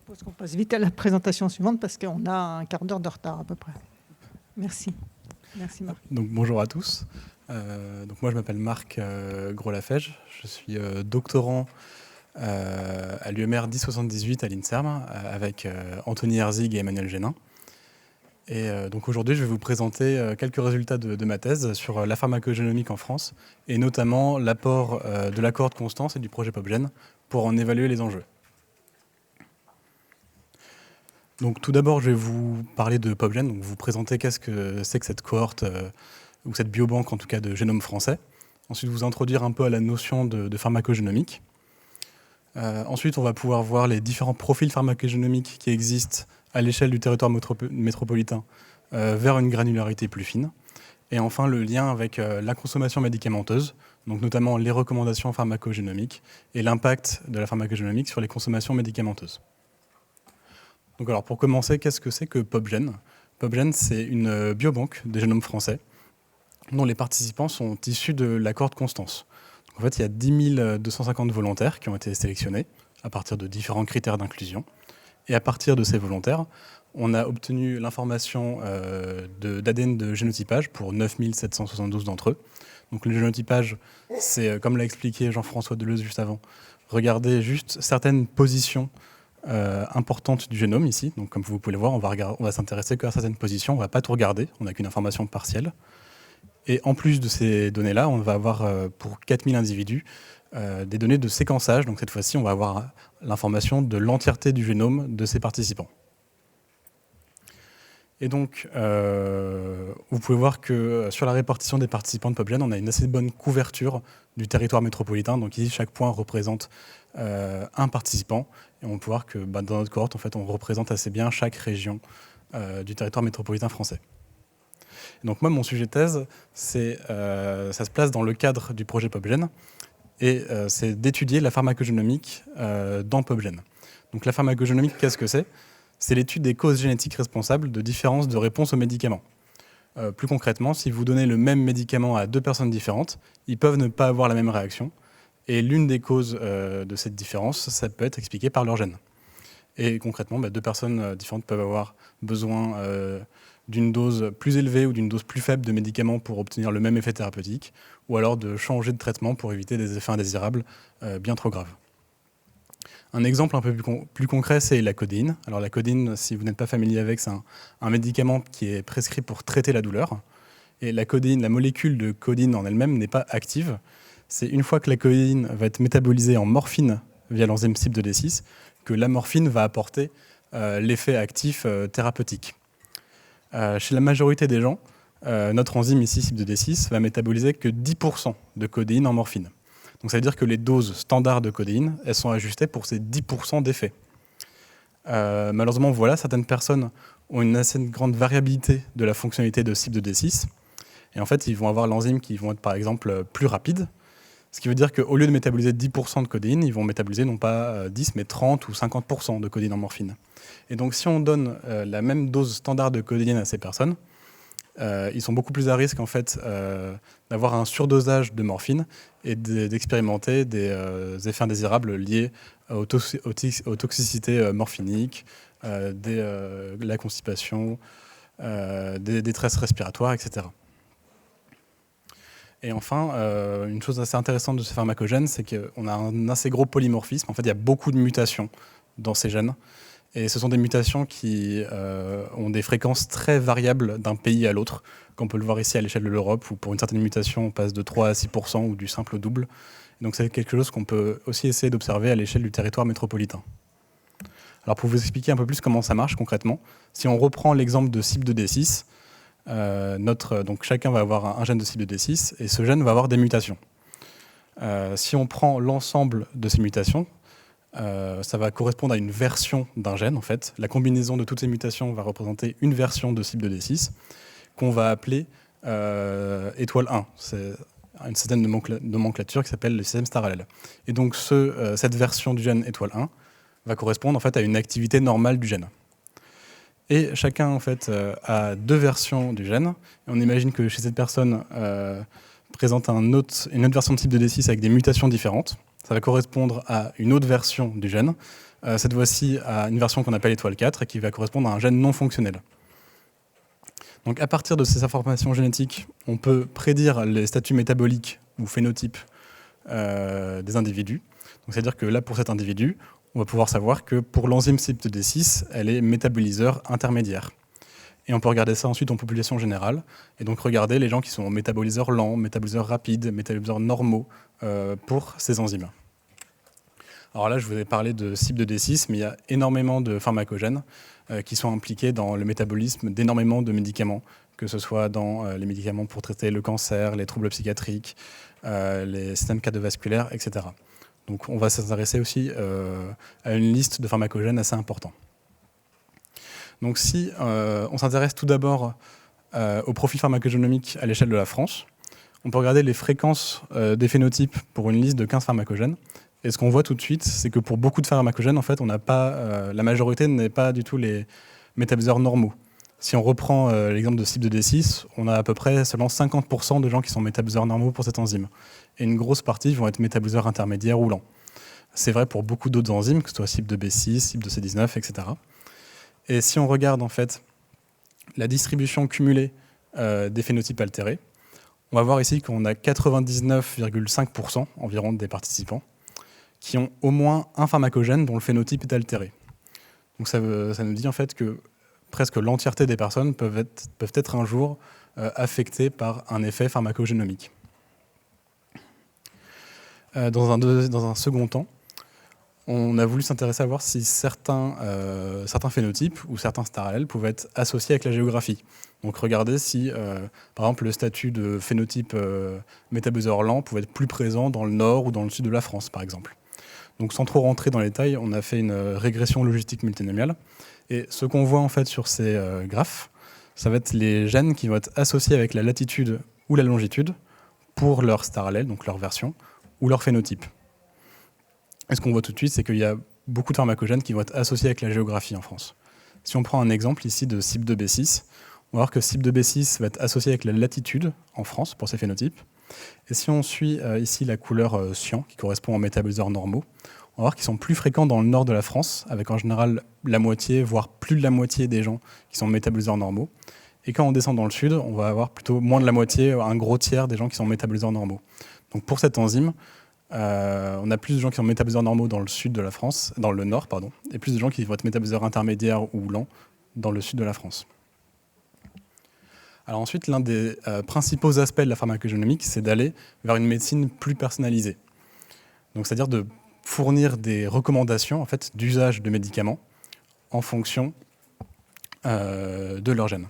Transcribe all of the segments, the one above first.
propose qu'on passe vite à la présentation suivante parce qu'on a un quart d'heure de retard à peu près. Merci. Merci Marc. Donc, bonjour à tous. Donc moi je m'appelle Marc Gros-Lafège. Je suis doctorant à l'UMR 1078 à l'INSERM avec Anthony Herzig et Emmanuel Génin. Et donc aujourd'hui je vais vous présenter quelques résultats de ma thèse sur la pharmacogénomique en France et notamment l'apport de la cohorte Constance et du projet PopGen pour en évaluer les enjeux. Donc tout d'abord, je vais vous parler de PopGen, donc vous présenter qu'est-ce que c'est que cette cohorte, ou cette biobanque en tout cas de génome français. Ensuite, vous introduire un peu à la notion de pharmacogénomique. Ensuite, on va pouvoir voir les différents profils pharmacogénomiques qui existent à l'échelle du territoire métropolitain vers une granularité plus fine. Et enfin, le lien avec la consommation médicamenteuse, donc notamment les recommandations pharmacogénomiques et l'impact de la pharmacogénomique sur les consommations médicamenteuses. Donc alors pour commencer, qu'est-ce que c'est que PopGen ? PopGen, c'est une biobanque des génomes français dont les participants sont issus de la cohorte Constance. Donc en fait, il y a 10 250 volontaires qui ont été sélectionnés à partir de différents critères d'inclusion. Et à partir de ces volontaires, on a obtenu l'information d'ADN de génotypage pour 9 772 d'entre eux. Donc le génotypage, c'est, comme l'a expliqué Jean-François Deleuze juste avant, regarder juste certaines positions importante du génome ici. Donc, comme vous pouvez le voir, on va s'intéresser qu'à certaines positions, on ne va pas tout regarder, on n'a qu'une information partielle. Et en plus de ces données-là, on va avoir pour 4000 individus des données de séquençage. Donc cette fois-ci, on va avoir l'information de l'entièreté du génome de ces participants. Et donc, vous pouvez voir que sur la répartition des participants de PopGen, on a une assez bonne couverture du territoire métropolitain. Donc ici, chaque point représente un participant. Et on peut voir que dans notre cohorte, en fait, on représente assez bien chaque région du territoire métropolitain français. Et donc moi, mon sujet de thèse, ça se place dans le cadre du projet PopGen. Et c'est d'étudier la pharmacogénomique dans PopGen. Donc la pharmacogénomique, qu'est-ce que c'est ? C'est l'étude des causes génétiques responsables de différences de réponse aux médicaments. Plus concrètement, si vous donnez le même médicament à deux personnes différentes, ils peuvent ne pas avoir la même réaction. Et l'une des causes de cette différence, ça peut être expliqué par leur gène. Et concrètement, deux personnes différentes peuvent avoir besoin d'une dose plus élevée ou d'une dose plus faible de médicaments pour obtenir le même effet thérapeutique, ou alors de changer de traitement pour éviter des effets indésirables bien trop graves. Un exemple un peu plus concret, c'est la codéine. Alors la codéine, si vous n'êtes pas familier avec, c'est un médicament qui est prescrit pour traiter la douleur. Et la codéine, la molécule de codéine en elle-même n'est pas active. C'est une fois que la codéine va être métabolisée en morphine via l'enzyme CYP2D6 que la morphine va apporter l'effet actif thérapeutique. Chez la majorité des gens, notre enzyme ici, CYP2D6, va métaboliser que 10% de codéine en morphine. Donc ça veut dire que les doses standards de codéine, elles sont ajustées pour ces 10% d'effet. Malheureusement, voilà, certaines personnes ont une assez grande variabilité de la fonctionnalité de CYP2D6. Et en fait, ils vont avoir l'enzyme qui vont être par exemple plus rapides. Ce qui veut dire qu'au lieu de métaboliser 10% de codéine, ils vont métaboliser non pas 10, mais 30 ou 50% de codéine en morphine. Et donc si on donne la même dose standard de codéine à ces personnes, ils sont beaucoup plus à risque en fait, d'avoir un surdosage de morphine et d'expérimenter des effets indésirables liés aux toxicités morphiniques, la constipation, des détresses respiratoires, etc. Et enfin, une chose assez intéressante de ces pharmacogènes, c'est qu'on a un assez gros polymorphisme. En fait, il y a beaucoup de mutations dans ces gènes. Et ce sont des mutations qui ont des fréquences très variables d'un pays à l'autre, comme on peut le voir ici à l'échelle de l'Europe, où pour une certaine mutation, on passe de 3 à 6% ou du simple au double. Donc c'est quelque chose qu'on peut aussi essayer d'observer à l'échelle du territoire métropolitain. Alors pour vous expliquer un peu plus comment ça marche concrètement, si on reprend l'exemple de CYP2D6, donc chacun va avoir un gène de CYP2D6 et ce gène va avoir des mutations. Si on prend l'ensemble de ces mutations, ça va correspondre à une version d'un gène en fait. La combinaison de toutes ces mutations va représenter une version de CYP2D6 qu'on va appeler étoile 1. C'est une certaine nomenclature qui s'appelle le système Starrel. Et donc cette version du gène étoile 1 va correspondre en fait à une activité normale du gène. Et chacun en fait a deux versions du gène. Et on imagine que chez cette personne présente une autre version de CYP2D6 avec des mutations différentes. Ça va correspondre à une autre version du gène cette fois-ci à une version qu'on appelle étoile 4 et qui va correspondre à un gène non fonctionnel. Donc à partir de ces informations génétiques, on peut prédire les statuts métaboliques ou phénotypes des individus. C'est-à-dire que là, pour cet individu, on va pouvoir savoir que pour l'enzyme CYP2D6, elle est métaboliseur intermédiaire. Et on peut regarder ça ensuite en population générale, et donc regarder les gens qui sont métaboliseurs lents, métaboliseurs rapides, métaboliseurs normaux pour ces enzymes. Alors là, je vous ai parlé de CYP2D6, mais il y a énormément de pharmacogènes qui sont impliqués dans le métabolisme d'énormément de médicaments, que ce soit dans les médicaments pour traiter le cancer, les troubles psychiatriques, les systèmes cardiovasculaires, etc. Donc on va s'intéresser aussi à une liste de pharmacogènes assez importants. Donc si on s'intéresse tout d'abord au profil pharmacogénomique à l'échelle de la France, on peut regarder les fréquences des phénotypes pour une liste de 15 pharmacogènes. Et ce qu'on voit tout de suite, c'est que pour beaucoup de pharmacogènes, en fait, on n'a pas, la majorité n'est pas du tout les métaboliseurs normaux. Si on reprend l'exemple de CYP2D6, on a à peu près seulement 50% de gens qui sont métaboliseurs normaux pour cette enzyme. Et une grosse partie vont être métaboliseurs intermédiaires ou lents. C'est vrai pour beaucoup d'autres enzymes, que ce soit CYP2B6, CYP2C19, etc. Et si on regarde en fait la distribution cumulée des phénotypes altérés, on va voir ici qu'on a 99,5% environ des participants qui ont au moins un pharmacogène dont le phénotype est altéré. Donc ça nous dit en fait que presque l'entièreté des personnes peuvent être un jour affectées par un effet pharmacogénomique. Dans un second temps, on a voulu s'intéresser à voir si certains phénotypes ou certains stars allèles pouvaient être associés avec la géographie. Donc regarder si, par exemple, le statut de phénotype métaboliseur lent pouvait être plus présent dans le nord ou dans le sud de la France, par exemple. Donc sans trop rentrer dans les détails, on a fait une régression logistique multinomiale. Et ce qu'on voit en fait sur ces graphes, ça va être les gènes qui vont être associés avec la latitude ou la longitude pour leur star allèle, donc leur version, ou leur phénotype. Et ce qu'on voit tout de suite, c'est qu'il y a beaucoup de pharmacogènes qui vont être associés avec la géographie en France. Si on prend un exemple ici de CYP2B6, on va voir que CYP2B6 va être associé avec la latitude en France pour ces phénotypes. Et si on suit ici la couleur cyan, qui correspond aux métaboliseurs normaux, on va voir qu'ils sont plus fréquents dans le nord de la France, avec en général la moitié, voire plus de la moitié des gens qui sont métaboliseurs normaux. Et quand on descend dans le sud, on va avoir plutôt moins de la moitié, un gros tiers des gens qui sont métaboliseurs normaux. Donc pour cette enzyme, on a plus de gens qui sont métaboliseurs normaux dans le sud de la France, dans le nord, pardon, et plus de gens qui vont être métaboliseurs intermédiaires ou lents dans le sud de la France. Alors ensuite, l'un des principaux aspects de la pharmacogénomique, c'est d'aller vers une médecine plus personnalisée. Donc c'est-à-dire de fournir des recommandations en fait, d'usage de médicaments en fonction de leur gène.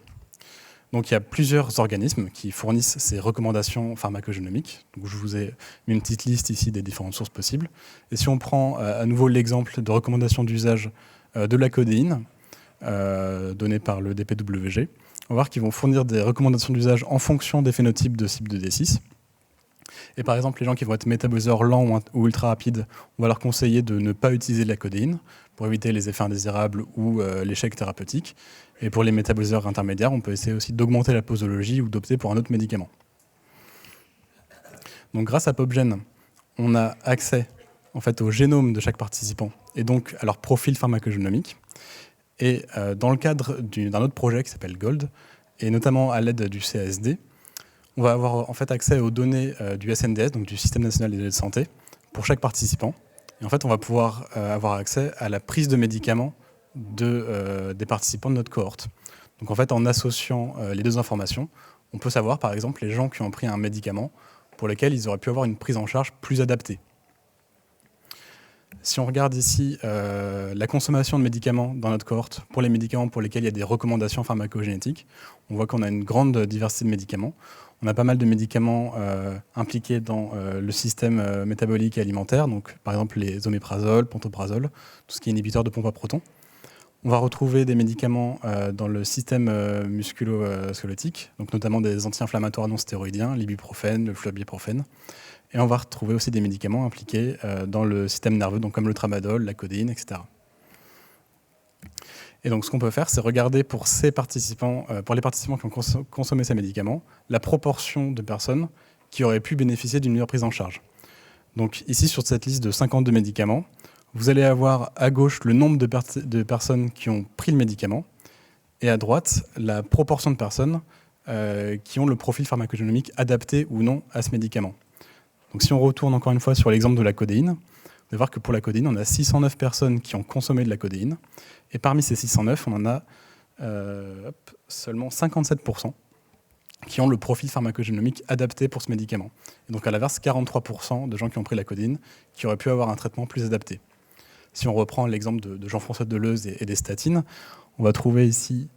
Donc il y a plusieurs organismes qui fournissent ces recommandations pharmacogénomiques. Donc, je vous ai mis une petite liste ici des différentes sources possibles. Et si on prend à nouveau l'exemple de recommandation d'usage de la codéine, donnée par le DPWG, on va voir qu'ils vont fournir des recommandations d'usage en fonction des phénotypes de CYP2D6. Et par exemple, les gens qui vont être métaboliseurs lents ou ultra rapides, on va leur conseiller de ne pas utiliser de la codéine pour éviter les effets indésirables ou l'échec thérapeutique. Et pour les métaboliseurs intermédiaires, on peut essayer aussi d'augmenter la posologie ou d'opter pour un autre médicament. Donc grâce à PopGen, on a accès en fait, au génome de chaque participant et donc à leur profil pharmacogénomique. Et dans le cadre d'un autre projet qui s'appelle GOLD, et notamment à l'aide du CASD, on va avoir en fait accès aux données du SNDS, donc du Système national des données de santé, pour chaque participant. Et en fait, on va pouvoir avoir accès à la prise de médicaments des participants de notre cohorte. Donc en fait, en associant les deux informations, on peut savoir par exemple les gens qui ont pris un médicament pour lesquels ils auraient pu avoir une prise en charge plus adaptée. Si on regarde ici la consommation de médicaments dans notre cohorte, pour les médicaments pour lesquels il y a des recommandations pharmacogénétiques, on voit qu'on a une grande diversité de médicaments. On a pas mal de médicaments impliqués dans le système métabolique et alimentaire, donc par exemple les oméprazole, pantoprazole, tout ce qui est inhibiteur de pompe à protons. On va retrouver des médicaments dans le système musculo-squelettique, donc notamment des anti-inflammatoires non stéroïdiens, l'ibuprofène, le flurbiprofène. Et on va retrouver aussi des médicaments impliqués dans le système nerveux, donc comme le tramadol, la codéine, etc. Et donc ce qu'on peut faire, c'est regarder pour les participants qui ont consommé ces médicaments, la proportion de personnes qui auraient pu bénéficier d'une meilleure prise en charge. Donc ici, sur cette liste de 52 médicaments, vous allez avoir à gauche le nombre de personnes qui ont pris le médicament, et à droite, la proportion de personnes qui ont le profil pharmacogénomique adapté ou non à ce médicament. Donc si on retourne encore une fois sur l'exemple de la codéine, vous allez voir que pour la codéine, on a 609 personnes qui ont consommé de la codéine, et parmi ces 609, on en a seulement 57% qui ont le profil pharmacogénomique adapté pour ce médicament. Et donc à l'inverse, 43% de gens qui ont pris la codéine qui auraient pu avoir un traitement plus adapté. Si on reprend l'exemple de Jean-François Deleuze et des statines, on va trouver ici,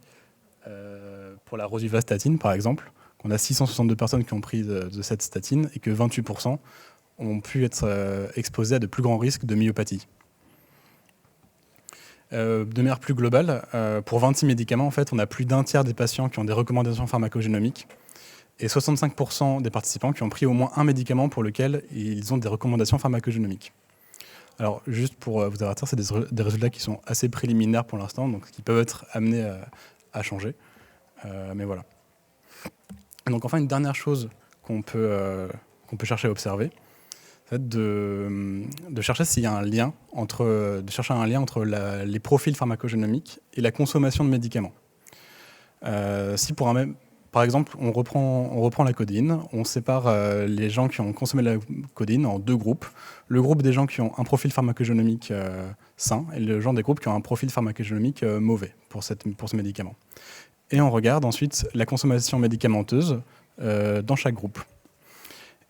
pour la rosuvastatine par exemple, qu'on a 662 personnes qui ont pris de cette statine et que 28% ont pu être exposés à de plus grands risques de myopathie. De manière plus globale, pour 26 médicaments, en fait, on a plus d'un tiers des patients qui ont des recommandations pharmacogénomiques et 65% des participants qui ont pris au moins un médicament pour lequel ils ont des recommandations pharmacogénomiques. Alors, juste pour vous avertir, c'est des résultats qui sont assez préliminaires pour l'instant, donc qui peuvent être amenés à changer. Mais voilà. Et donc, enfin, une dernière chose qu'on peut chercher à observer, c'est de chercher s'il y a un lien entre, les profils pharmacogénomiques et la consommation de médicaments. Si par exemple, on reprend la codéine, on sépare les gens qui ont consommé la codéine en deux groupes. Le groupe des gens qui ont un profil pharmacogénomique sain et le genre des groupes qui ont un profil pharmacogénomique mauvais pour ce médicament. Et on regarde ensuite la consommation médicamenteuse dans chaque groupe.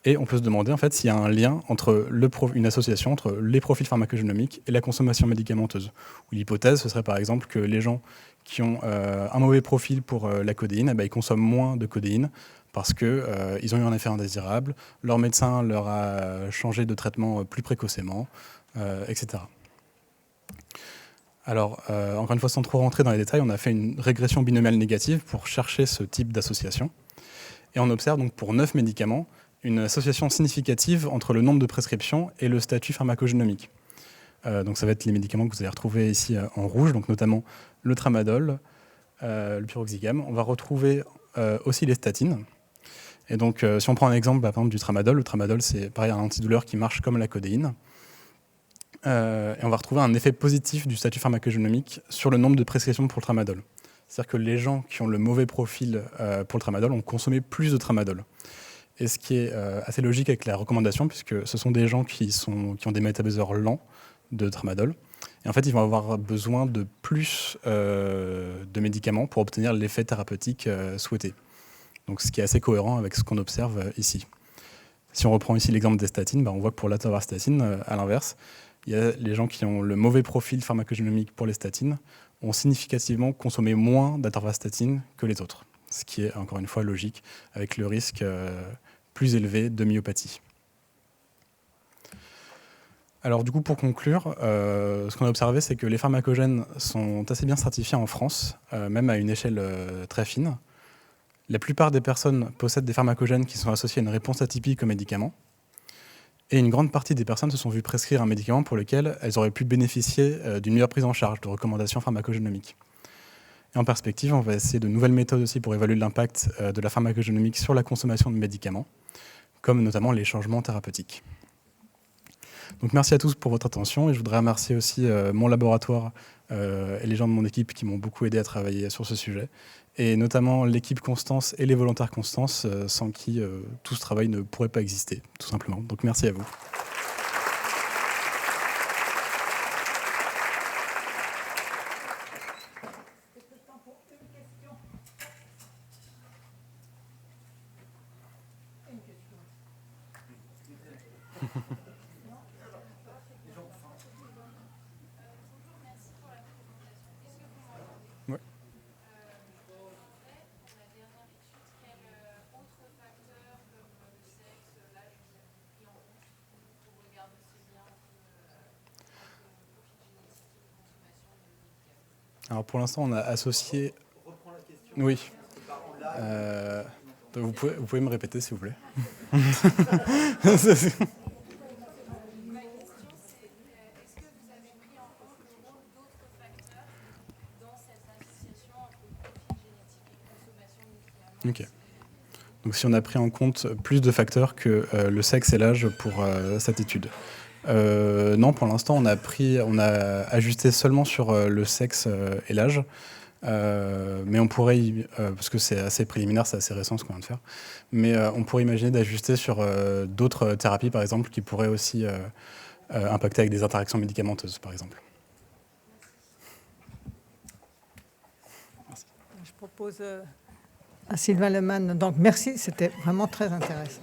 Et on peut se demander en fait s'il y a un lien entre une association entre les profils pharmacogénomiques et la consommation médicamenteuse. Ou l'hypothèse, ce serait par exemple que les gens qui ont un mauvais profil pour la codéine, ils consomment moins de codéine parce qu'ils ont eu un effet indésirable, leur médecin leur a changé de traitement plus précocement, etc. Alors, encore une fois, sans trop rentrer dans les détails, on a fait une régression binomiale négative pour chercher ce type d'association. Et on observe donc pour 9 médicaments une association significative entre le nombre de prescriptions et le statut pharmacogénomique. Donc ça va être les médicaments que vous allez retrouver ici en rouge, donc notamment le tramadol, le piroxicam. On va retrouver aussi les statines. Et donc si on prend un exemple par exemple du tramadol, le tramadol c'est pareil un antidouleur qui marche comme la codéine. Et on va retrouver un effet positif du statut pharmacogénomique sur le nombre de prescriptions pour le tramadol. C'est-à-dire que les gens qui ont le mauvais profil pour le tramadol ont consommé plus de tramadol. Et ce qui est assez logique avec la recommandation, puisque ce sont des gens qui ont des métaboliseurs lents de tramadol. Et en fait, ils vont avoir besoin de plus de médicaments pour obtenir l'effet thérapeutique souhaité. Donc, ce qui est assez cohérent avec ce qu'on observe ici. Si on reprend ici l'exemple des statines, on voit que pour l'atorvastatine, à l'inverse, il y a les gens qui ont le mauvais profil pharmacogénomique pour les statines ont significativement consommé moins d'atorvastatine que les autres. Ce qui est encore une fois logique avec le risque plus élevé de myopathie. Alors du coup, pour conclure, ce qu'on a observé, c'est que les pharmacogènes sont assez bien stratifiés en France, même à une échelle très fine. La plupart des personnes possèdent des pharmacogènes qui sont associés à une réponse atypique aux médicaments. Et une grande partie des personnes se sont vues prescrire un médicament pour lequel elles auraient pu bénéficier d'une meilleure prise en charge de recommandations pharmacogénomiques. Et en perspective, on va essayer de nouvelles méthodes aussi pour évaluer l'impact de la pharmacogénomique sur la consommation de médicaments, comme notamment les changements thérapeutiques. Donc merci à tous pour votre attention et je voudrais remercier aussi mon laboratoire et les gens de mon équipe qui m'ont beaucoup aidé à travailler sur ce sujet, et notamment l'équipe Constance et les volontaires Constance, sans qui tout ce travail ne pourrait pas exister, tout simplement. Donc merci à vous. Alors pour l'instant, on a associé... Oui. Vous pouvez me répéter, s'il vous plaît. Ok. Donc si on a pris en compte plus de facteurs que le sexe et l'âge pour cette étude. Non, pour l'instant, on a ajusté seulement sur le sexe et l'âge. Mais on pourrait, parce que c'est assez préliminaire, c'est assez récent ce qu'on vient de faire, mais on pourrait imaginer d'ajuster sur d'autres thérapies, par exemple, qui pourraient aussi impacter avec des interactions médicamenteuses, par exemple. Je propose à Sylvain Lehmann. Donc, merci, c'était vraiment très intéressant.